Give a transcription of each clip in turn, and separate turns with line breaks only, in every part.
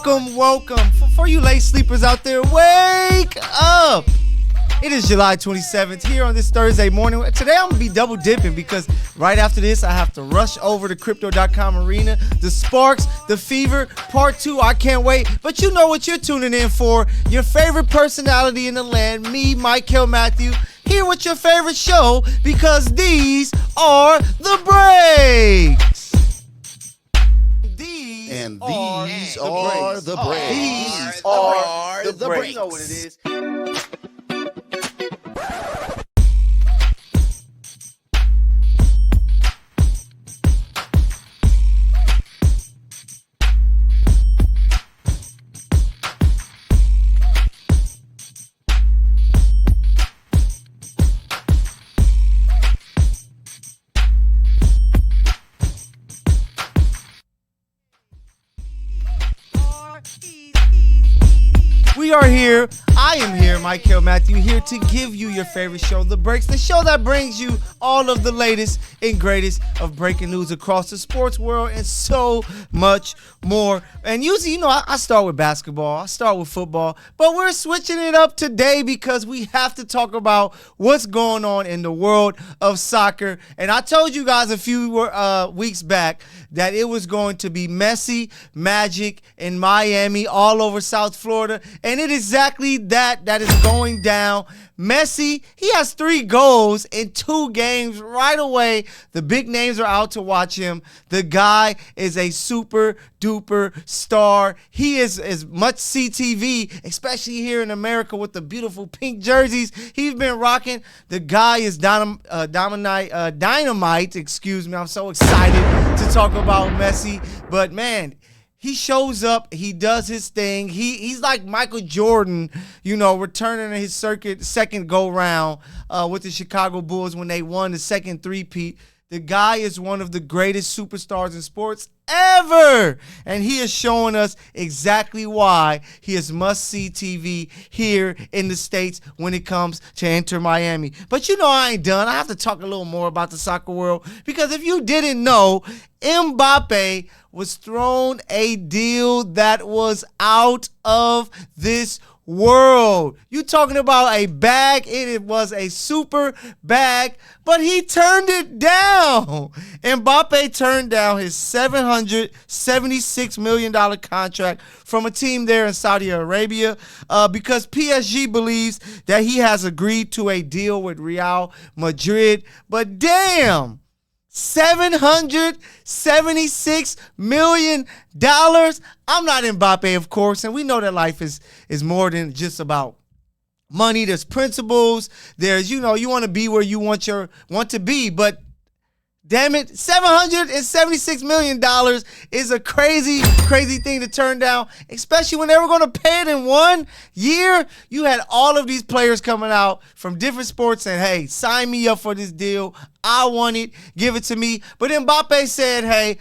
Welcome. For you late sleepers out there, wake up. It is July 27th here on this Thursday morning. Today I'm going to be double dipping because right after this I have to rush over to Crypto.com Arena. The Sparks, the Fever, Part 2. I can't wait. But you know what you're tuning in for. Your favorite personality in the land, me, Mykell Matthew, here with your favorite show because these are the breaks. These are the breaks. You know what it is. We are here. I am here, Mykell Matthew, here to give you your favorite show, The Breaks, the show that brings you all of the latest and greatest of breaking news across the sports world and so much more. And usually, I start with basketball, I start with football, but we're switching it up today because we have to talk about what's going on in the world of soccer. And I told you guys a few weeks back that it was going to be messy, magic in Miami, all over South Florida. And it is exactly that is going down. Messi, he has 3 goals in 2 games right away. The big names are out to watch him. The guy is a super duper star. He is as much CTV, especially here in America with the beautiful pink jerseys he's been rocking. The guy is dynamite. Excuse me. I'm so excited to talk about Messi. But man, he shows up, he does his thing. He's like Michael Jordan, returning his second go-round with the Chicago Bulls when they won the second three-peat. The guy is one of the greatest superstars in sports ever. And he is showing us exactly why he is must-see TV here in the States when it comes to Inter Miami. But I ain't done. I have to talk a little more about the soccer world because if you didn't know, Mbappe was thrown a deal that was out of this world. You talking about a bag? It was a super bag, but he turned it down. Mbappe turned down his $776 million contract from a team there in Saudi Arabia because PSG believes that he has agreed to a deal with Real Madrid. But damn, $776 million. I'm not Mbappe, of course, and we know that life is more than just about money. There's principles. There's, you want to be where you want to be, but damn it, $776 million is a crazy, crazy thing to turn down, especially when they were going to pay it in 1 year. You had all of these players coming out from different sports and, hey, sign me up for this deal. I want it. Give it to me. But Mbappe said, hey,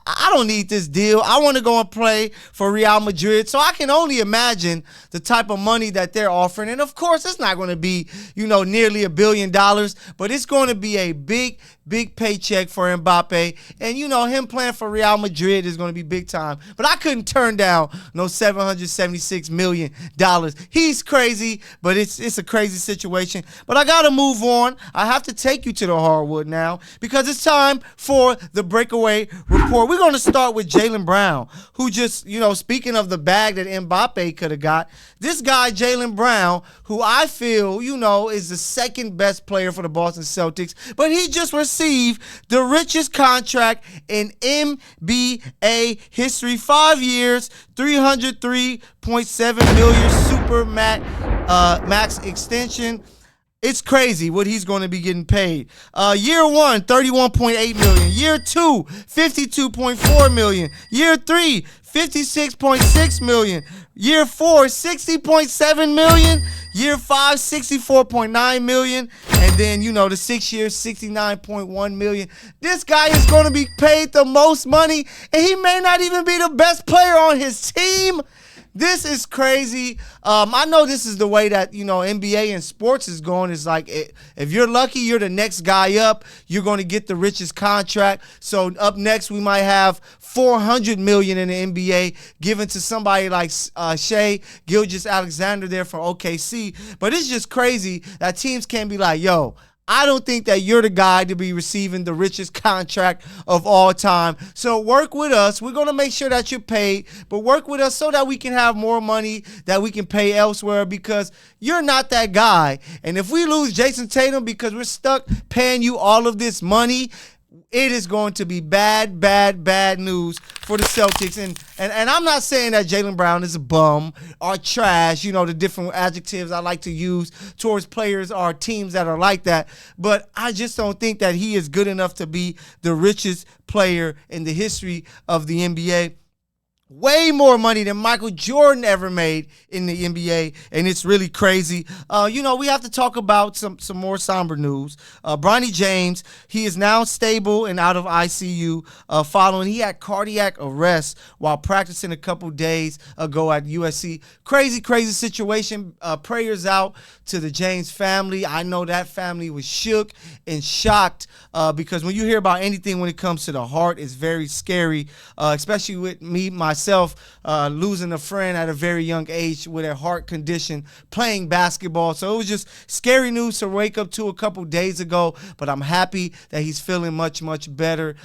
I don't need this deal. I want to go and play for Real Madrid. So I can only imagine the type of money that they're offering. And of course, it's not going to be, nearly $1 billion, but it's going to be a big, big paycheck for Mbappe. And, him playing for Real Madrid is going to be big time. But I couldn't turn down no $776 million. He's crazy, but it's a crazy situation. But I got to move on. I have to take you to the hardwood now because it's time for the breakaway report. We're going to start with Jaylen Brown, who just, speaking of the bag that Mbappe could have got, this guy, Jaylen Brown, who I feel, is the second best player for the Boston Celtics, but he just received the richest contract in NBA history. 5 years, $303.7 million super max extension. It's crazy what he's going to be getting paid. Year 1, $31.8 million. Year 2, $52.4 million. Year 3, $56.6 million. Year 4, $60.7 million. Year 5, $64.9 million. And then, the 6 years, $69.1 million. This guy is going to be paid the most money, and he may not even be the best player on his team. This is crazy. I know this is the way that, NBA and sports is going. It's like if you're lucky, you're the next guy up. You're going to get the richest contract. So up next, we might have $400 million in the NBA given to somebody like Shai Gilgeous-Alexander there from OKC. But it's just crazy that teams can't be like, yo, I don't think that you're the guy to be receiving the richest contract of all time. So work with us. We're going to make sure that you're paid, but work with us so that we can have more money that we can pay elsewhere, because you're not that guy. And if we lose Jason Tatum because we're stuck paying you all of this money, it is going to be bad, bad, bad news for the Celtics. And I'm not saying that Jaylen Brown is a bum or trash, the different adjectives I like to use towards players or teams that are like that. But I just don't think that he is good enough to be the richest player in the history of the NBA. Way more money than Michael Jordan ever made in the NBA, and it's really crazy. We have to talk about some more somber news. Bronny James, he is now stable and out of ICU following he had cardiac arrest while practicing a couple days ago at USC. Crazy situation. Prayers out to the James family. I know that family was shook and shocked because when you hear about anything when it comes to the heart, it's very scary, especially with myself, losing a friend at a very young age with a heart condition playing basketball. So it was just scary news to wake up to a couple days ago, but I'm happy that he's feeling much, much better.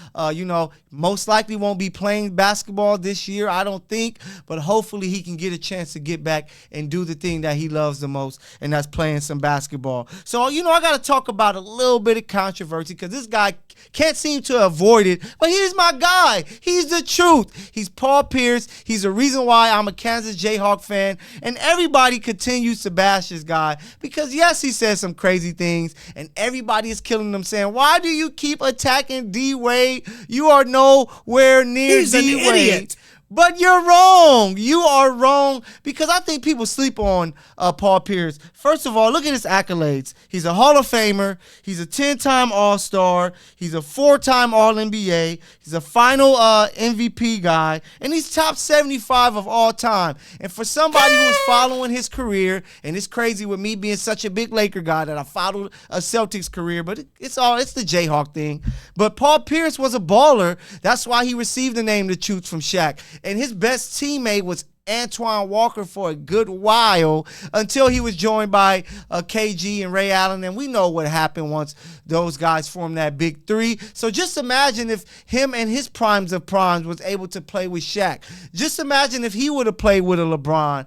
Most likely won't be playing basketball this year, I don't think, but hopefully he can get a chance to get back and do the thing that he loves the most, and that's playing some basketball. So, I got to talk about a little bit of controversy because this guy can't seem to avoid it, but he's my guy. He's the truth. He's Paul Pierce. He's the reason why I'm a Kansas Jayhawk fan, and everybody continues to bash this guy because, yes, he says some crazy things, and everybody is killing him saying, why do you keep attacking D-Wade? You are nowhere near
He's
D-Wade.
an idiot.
But you're wrong. You are wrong because I think people sleep on Paul Pierce. First of all, look at his accolades. He's a Hall of Famer. He's a 10-time All-Star. He's a 4-time All-NBA. He's a final MVP guy. And he's top 75 of all time. And for somebody who is following his career, and it's crazy with me being such a big Laker guy that I followed a Celtics career, but it's the Jayhawk thing. But Paul Pierce was a baller. That's why he received the name The Truth from Shaq. And his best teammate was Antoine Walker for a good while until he was joined by KG and Ray Allen. And we know what happened once those guys formed that big three. So just imagine if him and his primes of primes was able to play with Shaq. Just imagine if he would have played with a LeBron,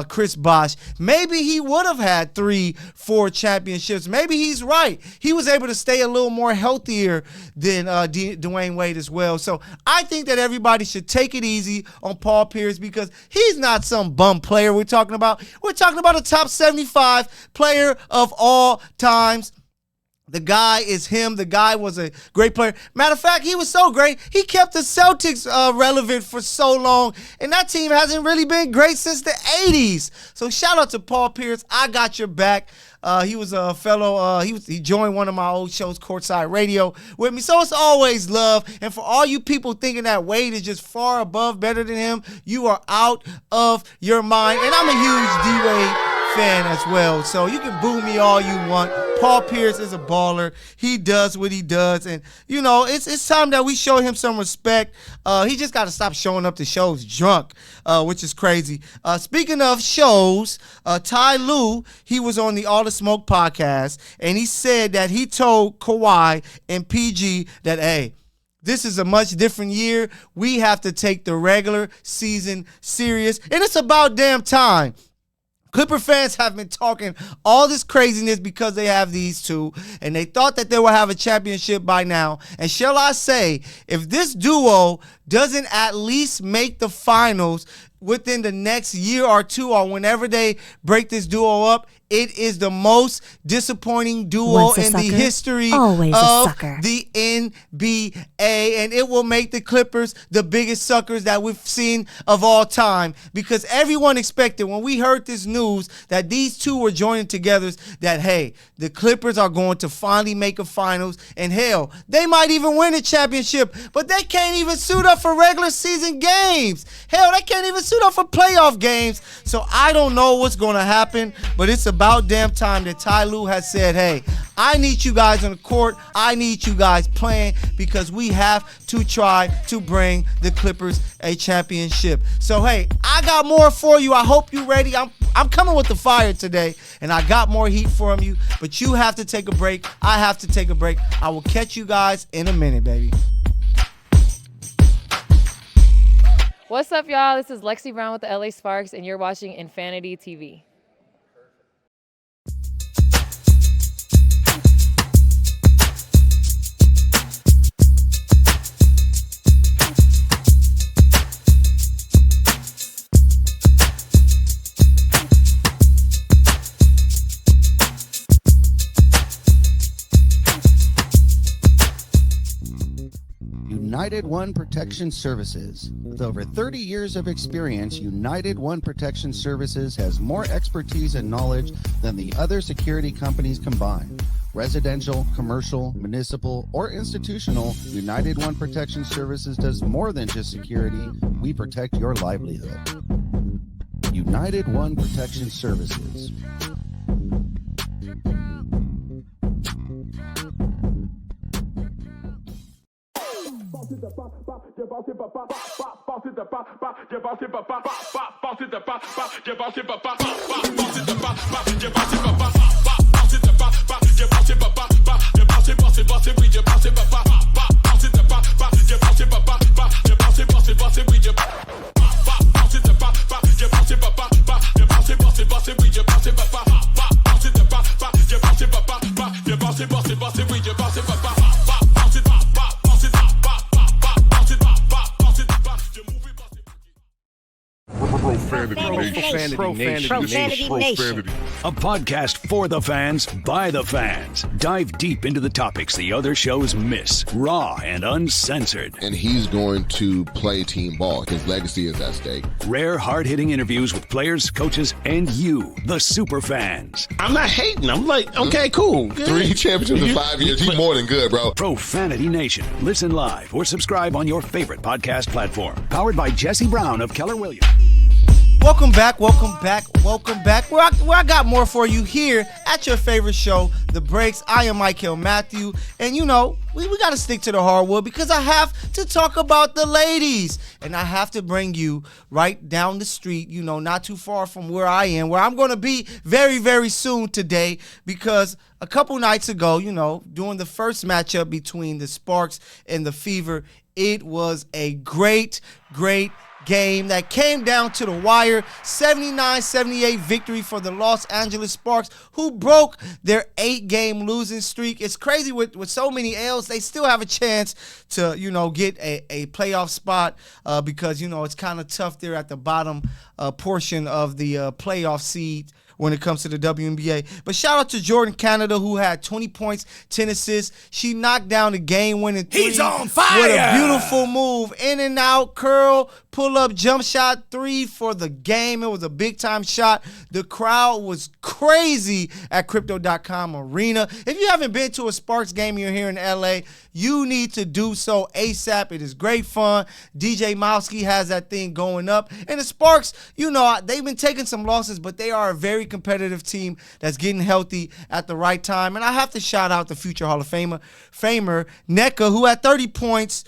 Chris Bosh. Maybe he would have had 3-4 championships. Maybe he's right. He was able to stay a little more healthier than Dwayne Wade as well. So I think that everybody should take it easy on Paul Pierce because he's not some bum player we're talking about. We're talking about a top 75 player of all times. The guy is him. The guy was a great player. Matter of fact, he was so great, he kept the Celtics relevant for so long, and that team hasn't really been great since the 80s. So shout out to Paul Pierce. I got your back. He was a fellow, he joined one of my old shows, Courtside Radio, with me. So it's always love. And for all you people thinking that Wade is just far above, better than him, you are out of your mind. And I'm a huge D-Wade fan as well. So you can boo me all you want. Paul Pierce is a baller. He does what he does. And, it's time that we show him some respect. He just got to stop showing up to shows drunk, which is crazy. Speaking of shows, Ty Lue, he was on the All the Smoke podcast, and he said that he told Kawhi and PG that, hey, this is a much different year. We have to take the regular season serious, and it's about damn time. Clipper fans have been talking all this craziness because they have these two, and they thought that they will have a championship by now. And shall I say, if this duo doesn't at least make the finals within the next year or two, or whenever they break this duo up, It is the most disappointing duo in the history of the NBA, and it will make the Clippers the biggest suckers that we've seen of all time, because everyone expected when we heard this news that these two were joining together that, hey, the Clippers are going to finally make a finals, and hell, they might even win a championship, but they can't even suit up for regular season games. Hell, they can't even suit up for playoff games. So I don't know what's going to happen, but it's about damn time that Ty Lue has said, hey, I need you guys on the court. I need you guys playing, because we have to try to bring the Clippers a championship. So, hey, I got more for you. I hope you're ready. I'm coming with the fire today, and I got more heat from you, but you have to take a break. I have to take a break. I will catch you guys in a minute, baby.
What's up, y'all? This is Lexi Brown with the LA Sparks, and you're watching Infanity TV.
United One Protection Services. With over 30 years of experience, United One Protection Services has more expertise and knowledge than the other security companies combined. Residential, commercial, municipal, or institutional, United One Protection Services does more than just security. We protect your livelihood. United One Protection Services.
Profanity Nation. A podcast for the fans, by the fans. Dive deep into the topics the other shows miss. Raw and uncensored.
And he's going to play team ball. His legacy is at stake.
Rare, hard-hitting interviews with players, coaches, and you, the super fans.
I'm not hating. I'm like, okay, cool. Good.
3 championships in 5 years. He's more than good, bro.
Profanity Nation. Listen live or subscribe on your favorite podcast platform. Powered by Jesse Brown of Keller Williams.
Welcome back. Where I got more for you here at your favorite show, The Breaks. I am Mykell Matthew, and you know, we got to stick to the hardwood because I have to talk about the ladies, and I have to bring you right down the street, you know, not too far from where I am, where I'm going to be very, very soon today, because a couple nights ago, you know, during the first matchup between the Sparks and the Fever, it was a great game that came down to the wire. 79-78 victory for the Los Angeles Sparks, who broke their 8-game losing streak. It's crazy with so many L's, they still have a chance to, you know, get a playoff spot because, you know, it's kind of tough there at the bottom portion of the playoff seed when it comes to the WNBA. But shout out to Jordan Canada, who had 20 points, 10 assists. She knocked down the game-winning three.
He's on fire!
With a beautiful move. In and out, curl, pull-up, jump shot, 3 for the game. It was a big-time shot. The crowd was crazy at Crypto.com Arena. If you haven't been to a Sparks game you're here in LA, you need to do so ASAP. It is great fun. DJ Mowski has that thing going up. And the Sparks, you know, they've been taking some losses, but they are a very competitive team that's getting healthy at the right time. And I have to shout out the future Hall of Famer Nneka, who had 30 points.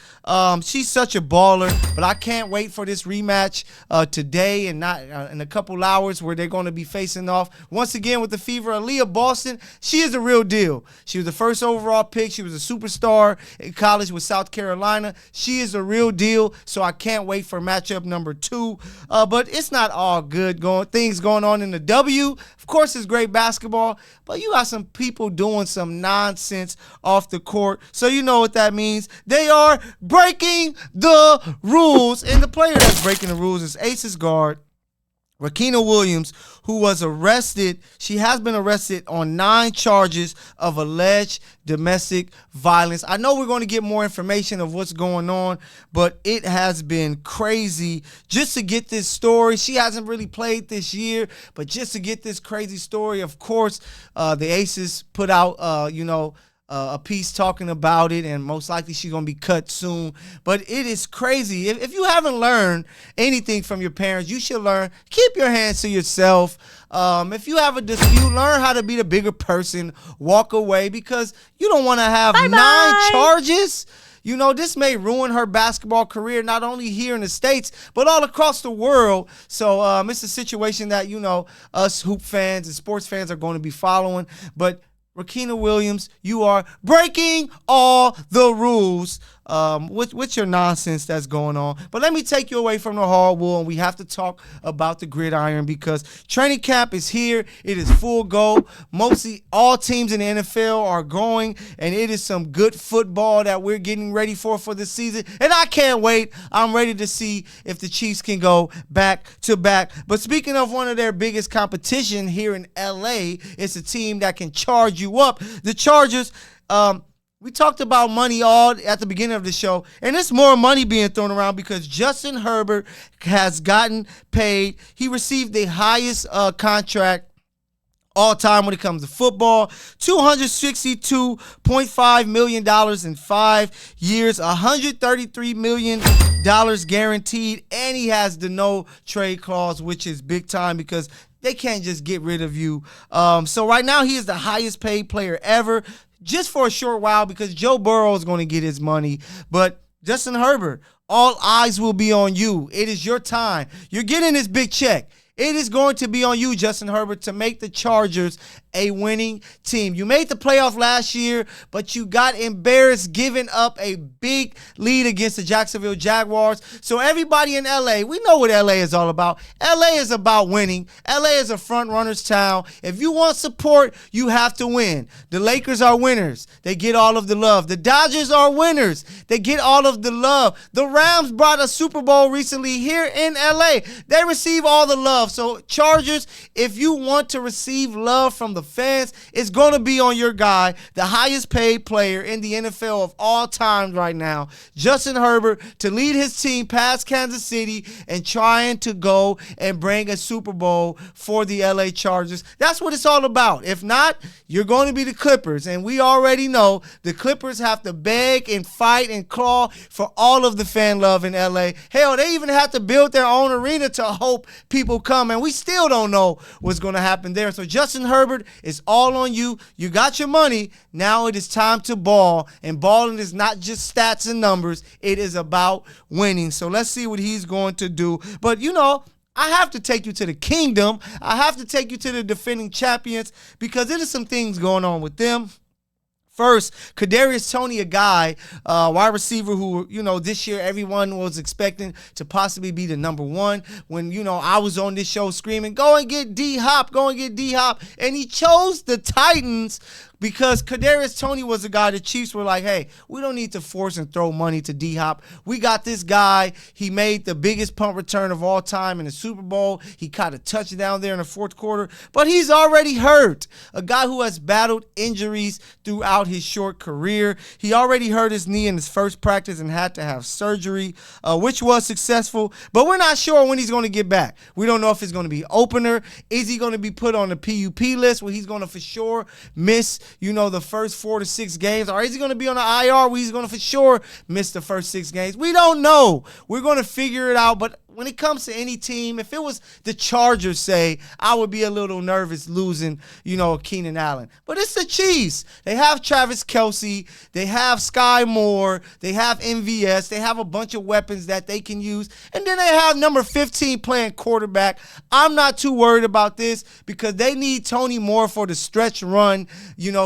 She's such a baller, but I can't wait for this rematch today and not in a couple hours, where they're going to be facing off once again with the Fever. Aaliyah Boston, she is a real deal. She was the first overall pick. She was a superstar in college with South Carolina. She is a real deal, so I can't wait for matchup number 2. But it's not all good things going on in the W. Of course, it's great basketball, but you got some people doing some nonsense off the court, so you know what that means. They are breaking the rules, and the player that's breaking the rules is Aces guard Rakina Williams, who was arrested, she has been arrested on 9 charges of alleged domestic violence. I know we're going to get more information of what's going on, but it has been crazy just to get this story. She hasn't really played this year, but just to get this crazy story, of course, the Aces put out, a piece talking about it, and most likely she's going to be cut soon. But it is crazy. If you haven't learned anything from your parents, you should learn. Keep your hands to yourself. If you have a dispute, learn how to be the bigger person. Walk away, because you don't want to have 9 charges. This may ruin her basketball career, not only here in the States, but all across the world. So it's a situation that, us hoop fans and sports fans are going to be following. But Rakina Williams, you are breaking all the rules. What's your nonsense that's going on? But let me take you away from the hardwood, and we have to talk about the gridiron, because training camp is here. It is full go. Mostly all teams in the NFL are going, and it is some good football that we're getting ready for this season. And I can't wait. I'm ready to see if the Chiefs can go back to back. But speaking of one of their biggest competition here in LA, it's a team that can charge you up. The Chargers, we talked about money all at the beginning of the show, and there's more money being thrown around because Justin Herbert has gotten paid. He received the highest contract all time when it comes to football, $262.5 million in 5 years, $133 million guaranteed, and he has the no trade clause, which is big time because they can't just get rid of you. So right now he is the highest paid player ever, just for a short while, because Joe Burrow is going to get his money. But Justin Herbert, all eyes will be on you. It is your time. You're getting this big check. It is going to be on you, Justin Herbert, to make the Chargers a winning team. You made the playoff last year, but you got embarrassed giving up a big lead against the Jacksonville Jaguars. So everybody in LA, we know what LA is all about. LA is about winning. LA is a front runner's town. If you want support, you have to win. The Lakers are winners. They get all of the love. The Dodgers are winners. They get all of the love. The Rams brought a Super Bowl recently here in LA. They receive all the love. So Chargers, if you want to receive love from the fans, it's going to be on your guy, the highest paid player in the NFL of all time right now, Justin Herbert, to lead his team past Kansas City and trying to go and bring a Super Bowl for the LA Chargers. That's what it's all about. If not, you're going to be the Clippers, and we already know the Clippers have to beg and fight and claw for all of the fan love in LA. Hell, they even have to build their own arena to hope people come, and we still don't know what's going to happen there. So Justin Herbert, it's all on you. You got your money. Now it is time to ball, and balling is not just stats and numbers. It is about winning. So let's see what he's going to do. But I have to take you to the kingdom. I have to take you to the defending champions, because there are some things going on with them. First, Kadarius Toney, a guy, wide receiver who, this year everyone was expecting to possibly be the number one. When, I was on this show screaming, go and get D-Hop, go and get D-Hop. And he chose the Titans because Kadarius Toney was a guy the Chiefs were like, hey, we don't need to force and throw money to D-Hop. We got this guy. He made the biggest punt return of all time in the Super Bowl. He caught a touchdown there in the fourth quarter, but he's already hurt. A guy who has battled injuries throughout his short career. He already hurt his knee in his first practice and had to have surgery, which was successful, but we're not sure when he's going to get back. We don't know if it's going to be opener. Is he going to be put on the PUP list where he's going to for sure miss the first 4 to 6 games? Or is he going to be on the IR where he's going to for sure miss the first 6 games? We don't know. We're going to figure it out. But when it comes to any team, if it was the Chargers, say, I would be a little nervous losing, Keenan Allen. But it's the Chiefs. They have Travis Kelce. They have Sky Moore. They have MVS. They have a bunch of weapons that they can use. And then they have number 15 playing quarterback. I'm not too worried about this because they need Tony Moore for the stretch run,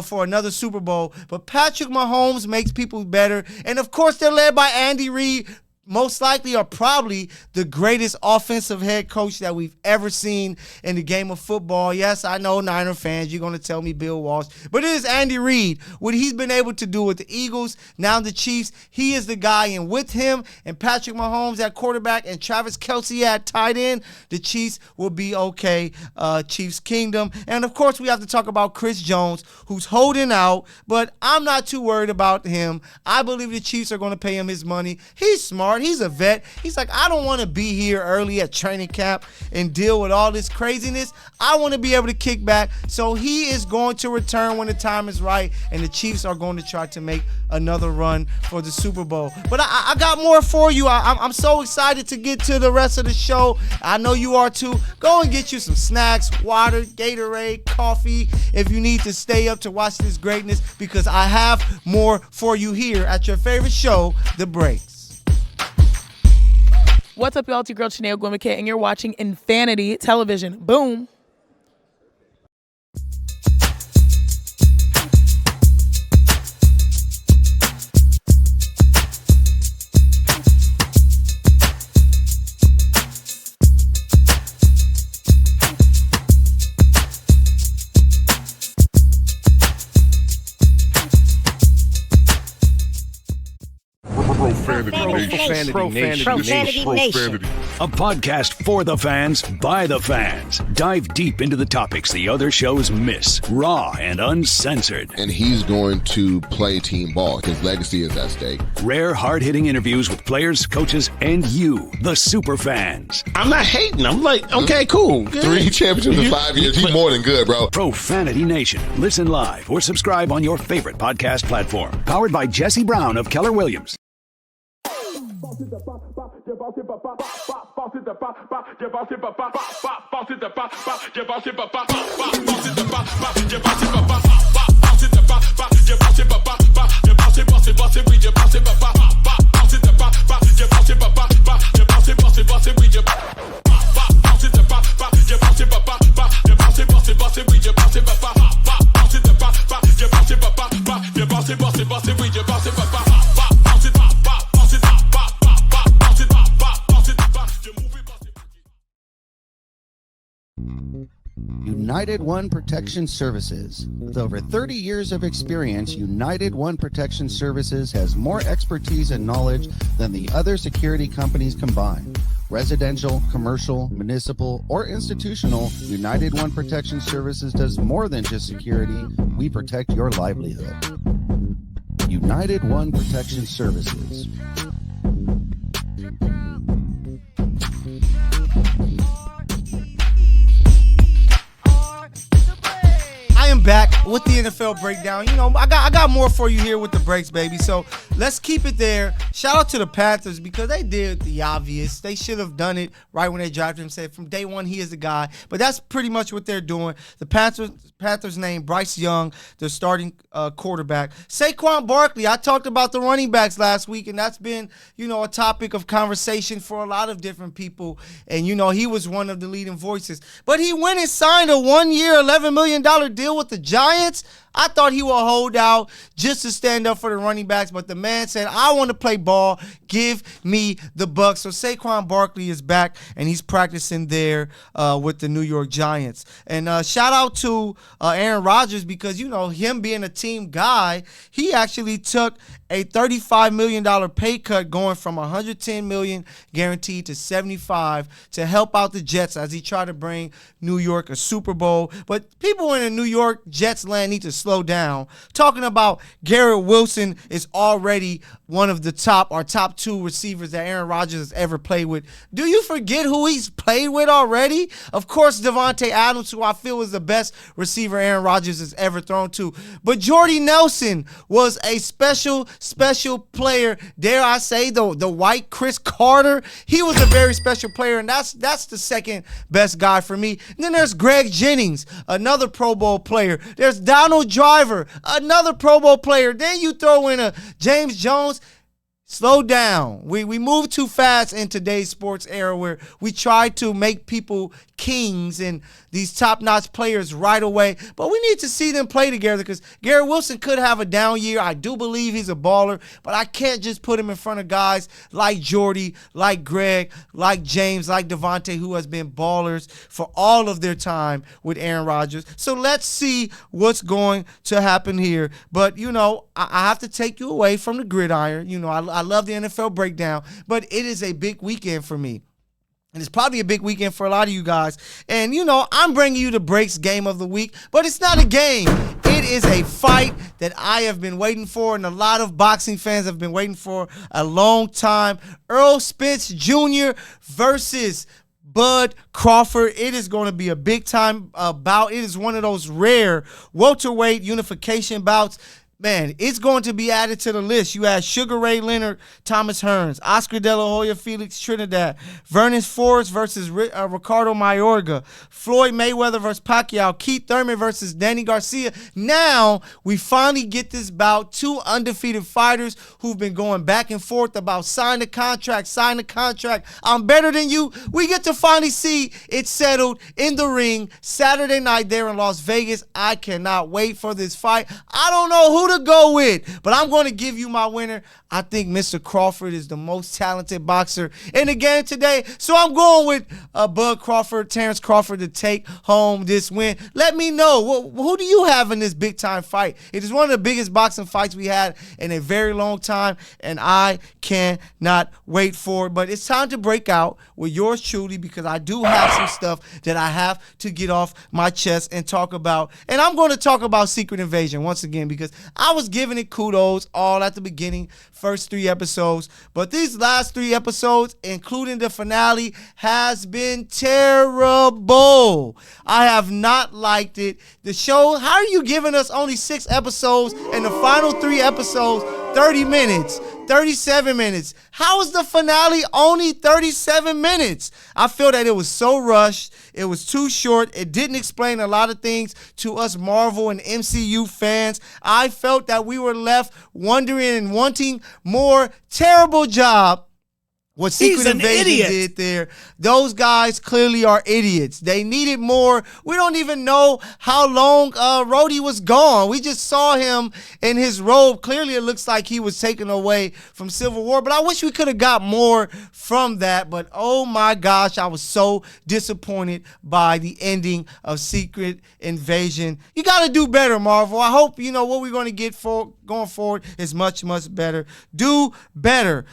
for another Super Bowl. But Patrick Mahomes makes people better. And, of course, they're led by Andy Reid. most likely are probably the greatest offensive head coach that we've ever seen in the game of football. Yes, I know Niner fans, you're going to tell me Bill Walsh, but it is Andy Reid. What he's been able to do with the Eagles, now the Chiefs, he is the guy. And with him and Patrick Mahomes at quarterback and Travis Kelce at tight end, the Chiefs will be okay. Chiefs Kingdom. And, of course, we have to talk about Chris Jones, who's holding out, but I'm not too worried about him. I believe the Chiefs are going to pay him his money. He's smart. He's a vet. He's like, I don't want to be here early at training camp and deal with all this craziness. I want to be able to kick back. So he is going to return when the time is right, and the Chiefs are going to try to make another run for the Super Bowl. But I got more for you. I'm so excited to get to the rest of the show. I know you are too. Go and get you some snacks, water, Gatorade, coffee, if you need to stay up to watch this greatness, because I have more for you here at your favorite show, The Breaks.
What's up, y'all? It's your girl, Mykell, and you're watching Infanity Television. Boom.
Profanity Nation. A podcast for the fans, by the fans. Dive deep into the topics the other shows miss. Raw and uncensored.
And he's going to play team ball. His legacy is at stake.
Rare, hard-hitting interviews with players, coaches, and you, the super fans.
I'm not hating. I'm like, okay, cool. Good.
3 championships in 5 years. He's more than good, bro.
Profanity Nation. Listen live or subscribe on your favorite podcast platform. Powered by Jesse Brown of Keller Williams.
United One Protection Services. With over 30 years of experience, United One Protection Services has more expertise and knowledge than the other security companies combined. Residential, commercial, municipal, or institutional, United One Protection Services does more than just security. We protect your livelihood. United One Protection Services.
Back with the NFL breakdown. You know, I got more for you here with the breaks, baby. So let's keep it there. Shout out to the Panthers because they did the obvious. They should have done it right when they drafted him. Said from day one he is the guy. But that's pretty much what they're doing. The Panthers named Bryce Young their starting quarterback. Saquon Barkley. I talked about the running backs last week, and that's been, you know, a topic of conversation for a lot of different people. And you know, he was one of the leading voices. But he went and signed a 1-year, $11 million deal with the Giants. I thought he would hold out just to stand up for the running backs, but the man said, I want to play ball. Give me the bucks. So Saquon Barkley is back, and he's practicing there with the New York Giants. And shout out to Aaron Rodgers because, you know, him being a team guy, he actually took a $35 million pay cut going from $110 million guaranteed to $75 to help out the Jets as he tried to bring New York a Super Bowl. But people in the New York Jets land need to slow down. Talking about Garrett Wilson is already one of the top 2 receivers that Aaron Rodgers has ever played with. Do you forget who he's played with already? Of course, Devontae Adams, who I feel is the best receiver Aaron Rodgers has ever thrown to. But Jordy Nelson was a special player. Dare I say, the white Chris Carter? He was a very special player, and that's the second best guy for me. And then there's Greg Jennings, another Pro Bowl player. There's Donald Driver, another Pro Bowl player. Then you throw in a James Jones. Slow down. We move too fast in today's sports era where we try to make people kings and these top-notch players right away. But we need to see them play together because Garrett Wilson could have a down year. I do believe he's a baller, but I can't just put him in front of guys like Jordy, like Greg, like James, like Devontae, who has been ballers for all of their time with Aaron Rodgers. So let's see what's going to happen here. But, I have to take you away from the gridiron. I love the NFL breakdown, but it is a big weekend for me. And it's probably a big weekend for a lot of you guys. And, I'm bringing you the Breaks Game of the Week, but it's not a game. It is a fight that I have been waiting for, and a lot of boxing fans have been waiting for a long time. Errol Spence Jr. versus Bud Crawford. It is going to be a big-time bout. It is one of those rare welterweight unification bouts. Man, it's going to be added to the list. You have Sugar Ray Leonard, Thomas Hearns, Oscar De La Hoya, Felix Trinidad, Vernon Forrest versus Ricardo Mayorga, Floyd Mayweather versus Pacquiao, Keith Thurman versus Danny Garcia. Now, we finally get this bout. Two undefeated fighters who've been going back and forth about sign the contract. I'm better than you. We get to finally see it settled in the ring Saturday night there in Las Vegas. I cannot wait for this fight. I don't know who to go with, but I'm going to give you my winner. I think Mr. Crawford is the most talented boxer in the game today, so I'm going with Bud Crawford, Terrence Crawford, to take home this win. Let me know, who do you have in this big-time fight? It is one of the biggest boxing fights we had in a very long time, and I cannot wait for it. But it's time to break out with yours truly because I do have some stuff that I have to get off my chest and talk about. And I'm going to talk about Secret Invasion once again because I was giving it kudos all at the beginning, first 3 episodes. But these last 3 episodes, including the finale, has been terrible. I have not liked it. The show, how are you giving us only 6 episodes and the final 3 episodes 30 minutes, 37 minutes? How is the finale only 37 minutes? I feel that it was so rushed. It was too short. It didn't explain a lot of things to us Marvel and MCU fans. I felt that we were left wondering and wanting more. Terrible job what Secret Invasion did there. Those guys clearly are idiots. They needed more. We don't even know how long Rhodey was gone. We just saw him in his robe. Clearly it looks like he was taken away from Civil War, but I wish we could have got more from that. But oh my gosh, I was so disappointed by the ending of Secret Invasion. You got to do better, Marvel. I hope what we're going to get for going forward is much, much better. Do better.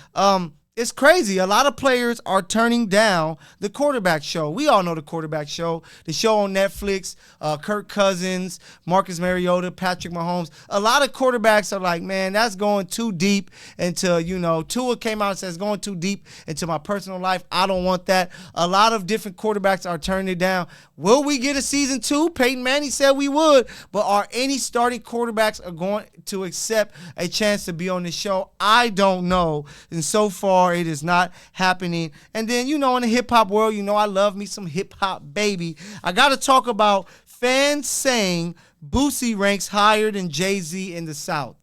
It's crazy. A lot of players are turning down the quarterback show. We all know the quarterback show, the show on Netflix, Kirk Cousins, Marcus Mariota, Patrick Mahomes. A lot of quarterbacks are like, man, that's going too deep into, Tua came out and says going too deep into my personal life. I don't want that. A lot of different quarterbacks are turning it down. Will we get a season 2? Peyton Manning said we would, but are any starting quarterbacks are going to accept a chance to be on the show? I don't know. And so far, it is not happening. And then, in the hip-hop world, I love me some hip-hop, baby. I got to talk about fans saying Boosie ranks higher than Jay-Z in the South.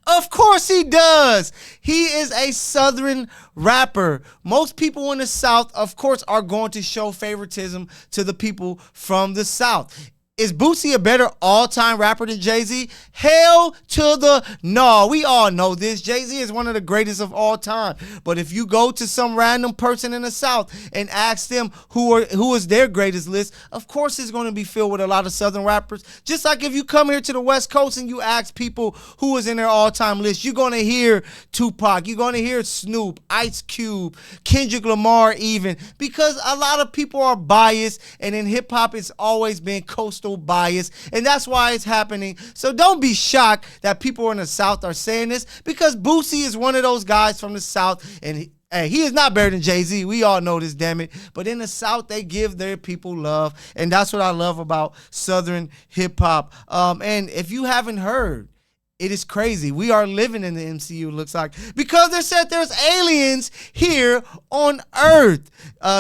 Of course he does. He is a Southern rapper. Most people in the South, of course, are going to show favoritism to the people from the South. Is Boosie a better all-time rapper than Jay-Z? Hell to the no. We all know this. Jay-Z is one of the greatest of all time. But if you go to some random person in the South and ask them who is their greatest list, of course it's going to be filled with a lot of Southern rappers. Just like if you come here to the West Coast and you ask people who is in their all-time list, you're going to hear Tupac. You're going to hear Snoop, Ice Cube, Kendrick Lamar even. Because a lot of people are biased, and in hip-hop it's always been coastal bias, and that's why it's happening. So don't be shocked that people in the South are saying this, because Boosie is one of those guys from the South, and he is not better than Jay-Z. We all know this, damn it. But in the South, they give their people love, and that's what I love about Southern hip-hop. And if you haven't heard, it is crazy. We are living in the MCU, looks like, because they said there's aliens here on Earth.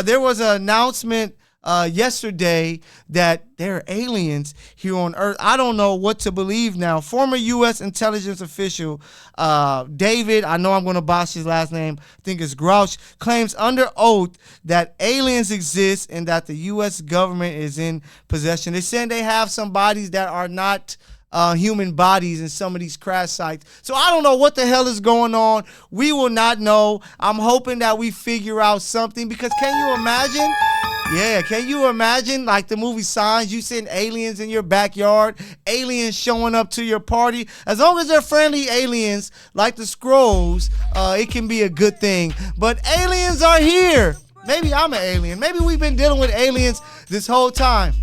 There was an announcement yesterday that there are aliens here on Earth. I don't know what to believe now. Former U.S. intelligence official David, I know I'm going to botch his last name, I think it's Grouch, claims under oath that aliens exist and that the U.S. government is in possession. They're saying they have some bodies that are not human bodies in some of these crash sites. So I don't know what the hell is going on. We will not know. I'm hoping that we figure out something, because can you imagine? Yeah, can you imagine, like the movie Signs, you send aliens in your backyard, aliens showing up to your party? As long as they're friendly aliens, like the Skrulls, it can be a good thing. But aliens are here. Maybe I'm an alien. Maybe we've been dealing with aliens this whole time.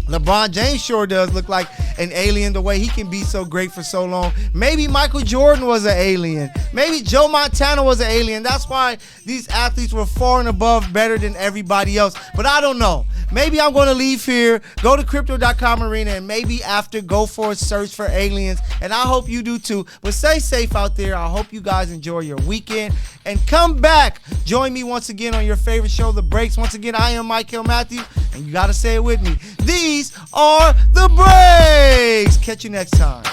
LeBron James sure does look like an alien, the way he can be so great for so long. Maybe Michael Jordan was an alien. Maybe Joe Montana was an alien. That's why these athletes were far and above better than everybody else. But I don't know. Maybe I'm going to leave here, go to crypto.com arena, and maybe after go for a search for aliens. And I hope you do too. But stay safe out there. I hope you guys enjoy your weekend. And come back. Join me once again on your favorite show, The Breaks. Once again, I am Mykell Matthews, and you got to say it with me. These are The Breaks. Catch you next time.